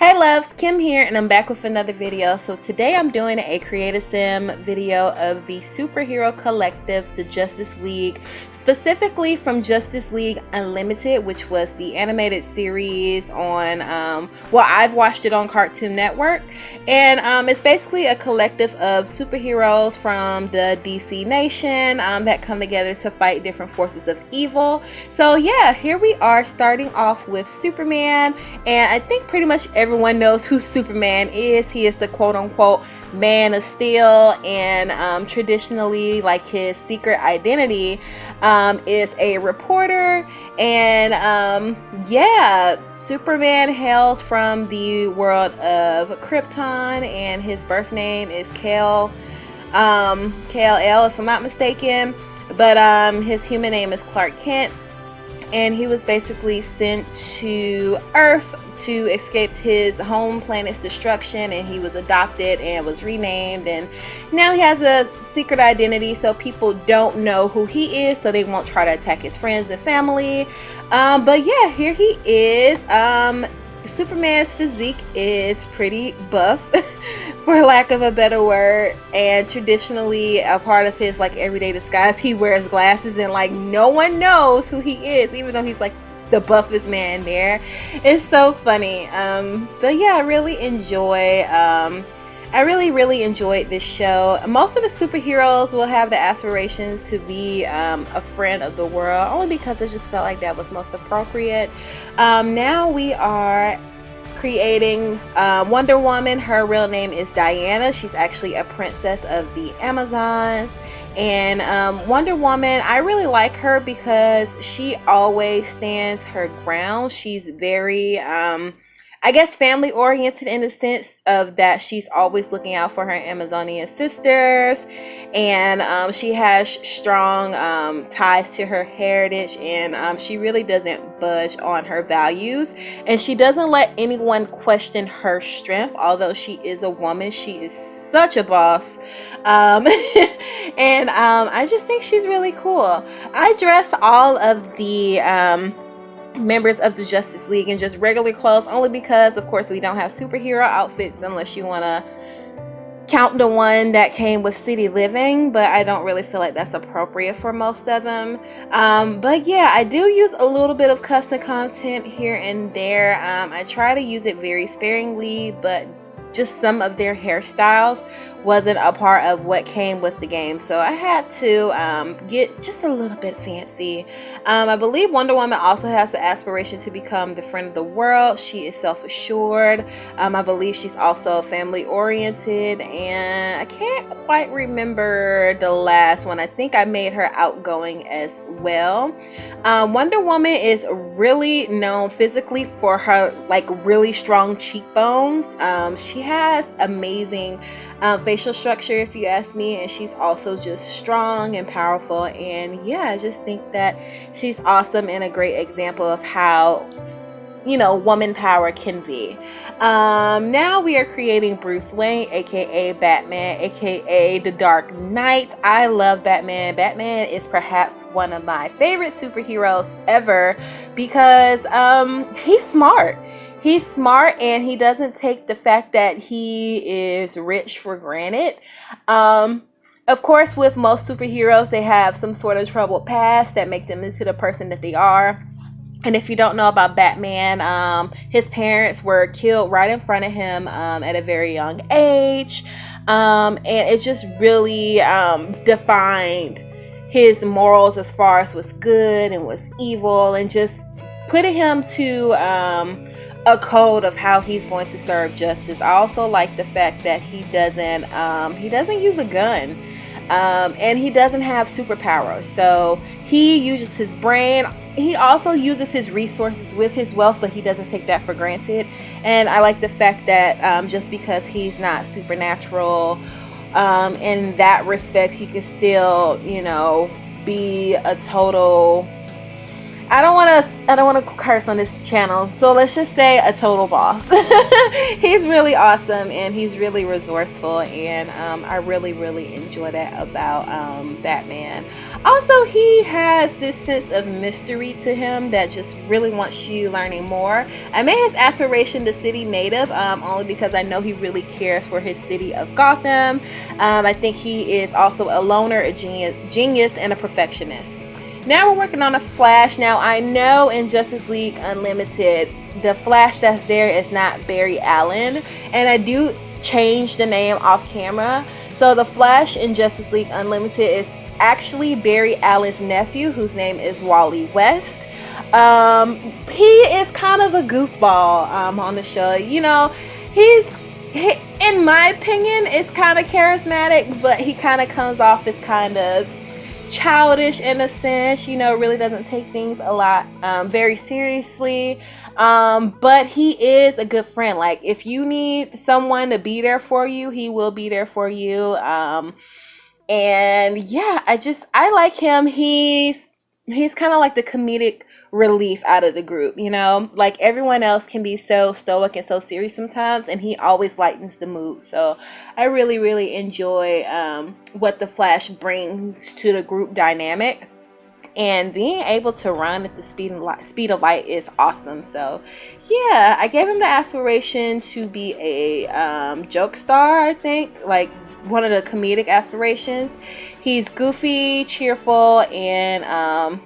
Hey loves, Kim here and I'm back with another video. So today I'm doing a Create a Sim video of the superhero collective, the Justice League, specifically from Justice League Unlimited, which was the animated series on, well, I've watched it on Cartoon Network. And it's basically a collective of superheroes from the DC Nation that come together to fight different forces of evil. So yeah, here we are starting off with Superman, and I think pretty much everyone knows who Superman is. He is the quote-unquote Man of Steel, and traditionally, like, his secret identity is a reporter. And yeah, Superman hails from the world of Krypton, and his birth name is Kal-El, if I'm not mistaken. But his human name is Clark Kent, and he was basically sent to Earth to escape his home planet's destruction, and he was adopted and was renamed, and now he has a secret identity, so people don't know who he is, so they won't try to attack his friends and family. But yeah, here he is. Superman's physique is pretty buff for lack of a better word, and traditionally a part of his like everyday disguise, he wears glasses, and like no one knows who he is, even though he's like the buffest man there. It's so funny. But yeah, I really enjoy I really enjoyed this show. Most of the superheroes will have the aspirations to be a friend of the world, only because it just felt like that was most appropriate. Now we are creating Wonder Woman. Her real name is Diana. She's actually a princess of the Amazons. And Wonder Woman, I really like her because she always stands her ground. She's very I guess family oriented, in the sense of that she's always looking out for her Amazonian sisters, and she has strong ties to her heritage, and she really doesn't budge on her values, and she doesn't let anyone question her strength. Although she is a woman, she is such a boss. And I just think she's really cool. I dress all of the members of the Justice League in just regular clothes, only because of course we don't have superhero outfits unless you want to count the one that came with City Living, but I don't really feel like that's appropriate for most of them. But yeah, I do use a little bit of custom content here and there. I try to use it very sparingly, but just some of their hairstyles wasn't a part of what came with the game, so I had to get just a little bit fancy. I believe Wonder Woman also has the aspiration to become the friend of the world. She is self-assured. I believe she's also family oriented, and I can't quite remember the last one. I think I made her outgoing as well. Wonder Woman is really known physically for her like really strong cheekbones. She has amazing facial structure, if you ask me, and she's also just strong and powerful. And yeah, I just think that she's awesome and a great example of how, you know, woman power can be. Now we are creating Bruce Wayne, aka Batman, aka the Dark Knight. I love Batman. Batman is perhaps one of my favorite superheroes ever because he's smart. He's smart, and he doesn't take the fact that he is rich for granted. Of course, with most superheroes, they have some sort of troubled past that make them into the person that they are. And if you don't know about Batman, his parents were killed right in front of him at a very young age. And it just really defined his morals as far as what's good and what's evil, and just putting him to a code of how he's going to serve justice. I also like the fact that he doesn't use a gun, and he doesn't have superpowers. So he uses his brain. He also uses his resources with his wealth, but he doesn't take that for granted. And I like the fact that just because he's not supernatural in that respect, he can still, you know, be a total, I don't want to curse on this channel, so let's just say a total boss. He's really awesome, and he's really resourceful, and I really enjoy that about Batman. Also, he has this sense of mystery to him that just really wants you learning more. I made his aspiration the city native only because I know he really cares for his city of Gotham. I think he is also a loner, a genius, and a perfectionist. Now we're working on a Flash. Now I know in Justice League Unlimited, the Flash that's there is not Barry Allen, and I do change the name off camera. So the Flash in Justice League Unlimited is actually Barry Allen's nephew, whose name is Wally West. He is kind of a goofball on the show. You know, he in my opinion, is kind of charismatic, but he kind of comes off as kind of childish in a sense. You know, really doesn't take things a lot very seriously. But he is a good friend. Like, if you need someone to be there for you, he will be there for you. And yeah, I like him. He's kind of like the comedic relief out of the group, you know? Like, everyone else can be so stoic and so serious sometimes, and he always lightens the mood. So I really, really enjoy what the Flash brings to the group dynamic. And being able to run at the speed of light is awesome. So yeah, I gave him the aspiration to be a joke star, I think, like one of the comedic aspirations. He's goofy, cheerful, and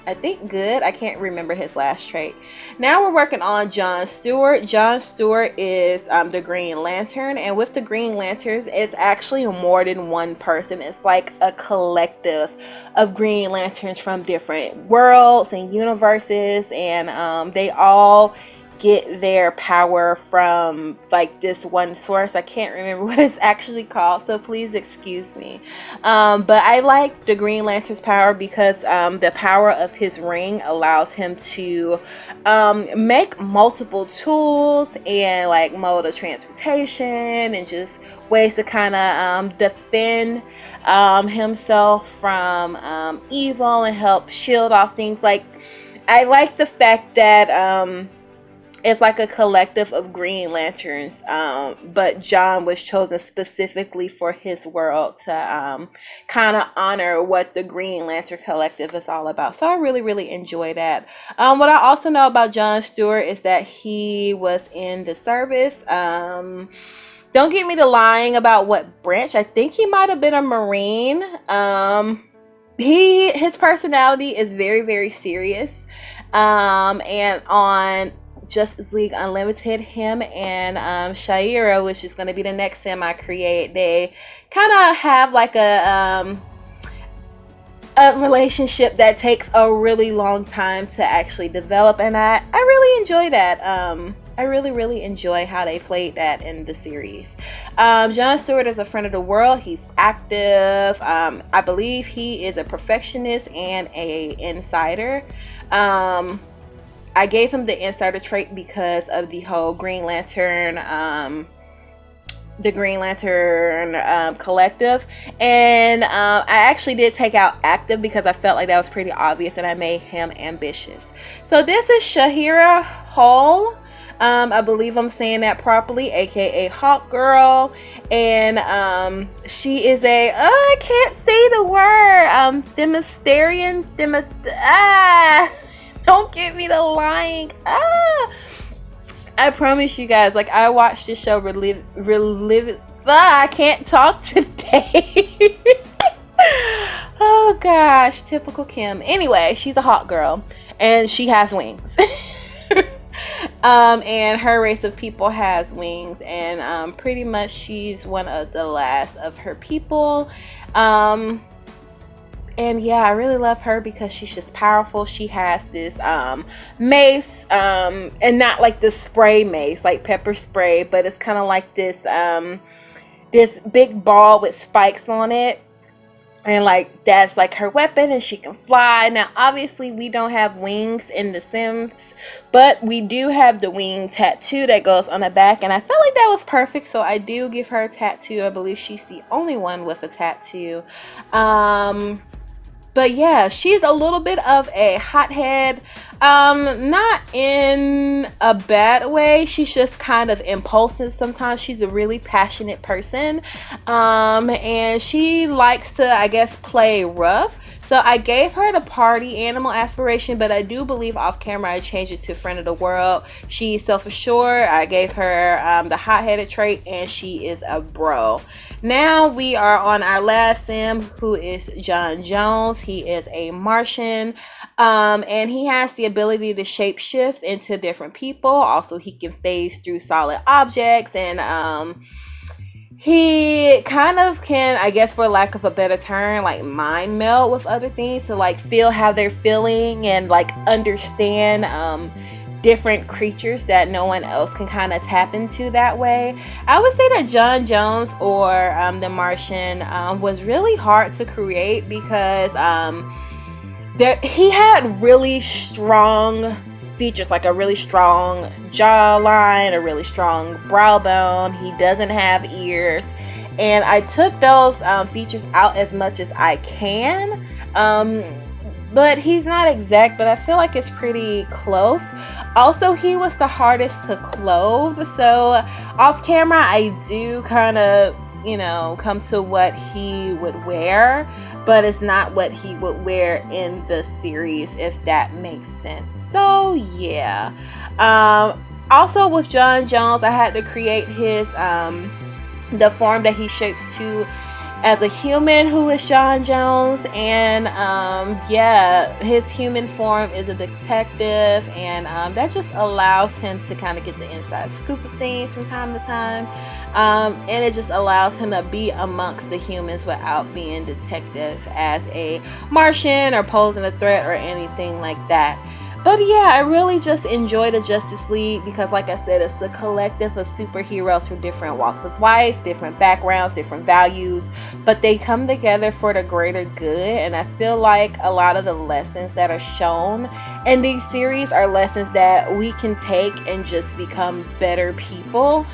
I think good. I can't remember his last trait. Now we're working on Jon Stewart. Jon Stewart is the Green Lantern, and with the Green Lanterns, it's actually more than one person. It's like a collective of Green Lanterns from different worlds and universes, and they all get their power from like this one source. I can't remember what it's actually called, so please excuse me. But I like the Green Lantern's power because the power of his ring allows him to make multiple tools and like mode of transportation and just ways to kind of defend himself from evil and help shield off things. Like, I like the fact that it's like a collective of Green Lanterns, but Jon was chosen specifically for his world to kind of honor what the Green Lantern Collective is all about. So I really, really enjoy that. What I also know about Jon Stewart is that he was in the service. Don't get me to lying about what branch. I think he might have been a Marine. His personality is very, very serious. And on Justice League Unlimited, him and Shahira, which is going to be the next sim I create, they kind of have like a relationship that takes a really long time to actually develop, and I really enjoy that. I really, really enjoy how they played that in the series. Jon Stewart is a friend of the world. He's active. I believe he is a perfectionist and a insider. I gave him the insider trait because of the whole Green Lantern, collective, and I actually did take out active because I felt like that was pretty obvious, and I made him ambitious. So this is Shahira Hall. I believe I'm saying that properly, aka Hawk Girl, and she is I can't say the word, Themysterian, don't get me to lying. I promise you guys, like, I watched this show I can't talk today. Oh gosh, typical Kim. Anyway, she's a hot girl and she has wings. And her race of people has wings, and pretty much she's one of the last of her people. And yeah, I really love her because she's just powerful. She has this mace, and not like the spray mace, like pepper spray, but it's kind of like this this big ball with spikes on it. And like that's like her weapon, and she can fly. Now obviously we don't have wings in The Sims, but we do have the wing tattoo that goes on the back, and I felt like that was perfect, so I do give her a tattoo. I believe she's the only one with a tattoo. But yeah, she's a little bit of a hothead. Not in a bad way. She's just kind of impulsive sometimes. She's a really passionate person. And she likes to, I guess, play rough. So I gave her the party animal aspiration, but I do believe off camera I changed it to friend of the world. She's self-assured. I gave her the hot-headed trait, and she is a bro. Now we are on our last sim, who is Jon Jones. He is a Martian, and he has the ability to shapeshift into different people. Also, he can phase through solid objects, and he kind of can, I guess for lack of a better term, like mind meld with other things to like feel how they're feeling and like understand different creatures that no one else can kind of tap into that way. I would say that Jon Jones, or the Martian, was really hard to create because he had really strong features, like a really strong jawline, a really strong brow bone. He doesn't have ears, and I took those features out as much as I can, but he's not exact, but I feel like it's pretty close. Also, he was the hardest to clothe, so off camera I do kind of, you know, come to what he would wear, but it's not what he would wear in the series, if that makes sense. So yeah. Also with Jon Jones, I had to create his the form that he shapes to as a human, who is Jon Jones, and yeah, his human form is a detective, and that just allows him to kind of get the inside scoop of things from time to time, and it just allows him to be amongst the humans without being detective as a Martian or posing a threat or anything like that. But yeah, I really just enjoy the Justice League because, like I said, it's a collective of superheroes from different walks of life, different backgrounds, different values, but they come together for the greater good. And I feel like a lot of the lessons that are shown in these series are lessons that we can take and just become better people.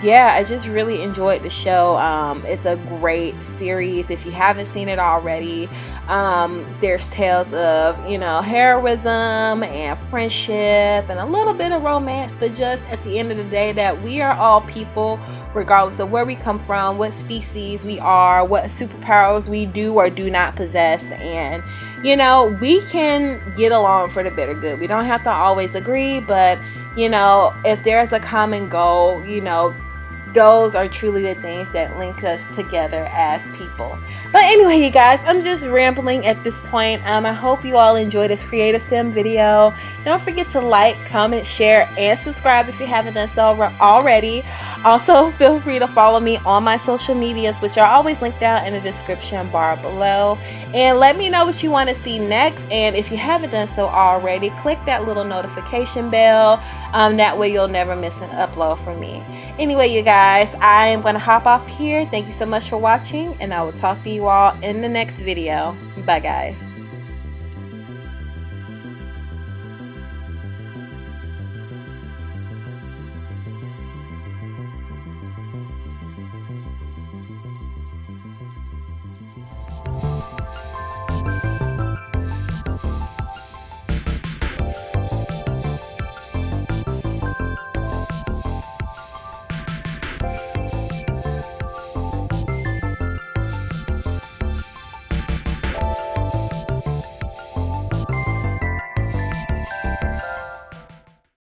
Yeah, I just really enjoyed the show. It's a great series. If you haven't seen it already, there's tales of, you know, heroism and friendship and a little bit of romance, but just at the end of the day, that we are all people regardless of where we come from, what species we are, what superpowers we do or do not possess, and you know, we can get along for the better good. We don't have to always agree, but you know, if there's a common goal, you know, those are truly the things that link us together as people. But anyway, you guys, I'm just rambling at this point. I hope you all enjoyed this Create a Sim video. Don't forget to like, comment, share, and subscribe if you haven't done so already. Also, feel free to follow me on my social medias, which are always linked down in the description bar below. And let me know what you want to see next. And if you haven't done so already, click that little notification bell. That way you'll never miss an upload from me. Anyway, you guys, I am going to hop off here. Thank you so much for watching, and I will talk to you all in the next video. Bye, guys.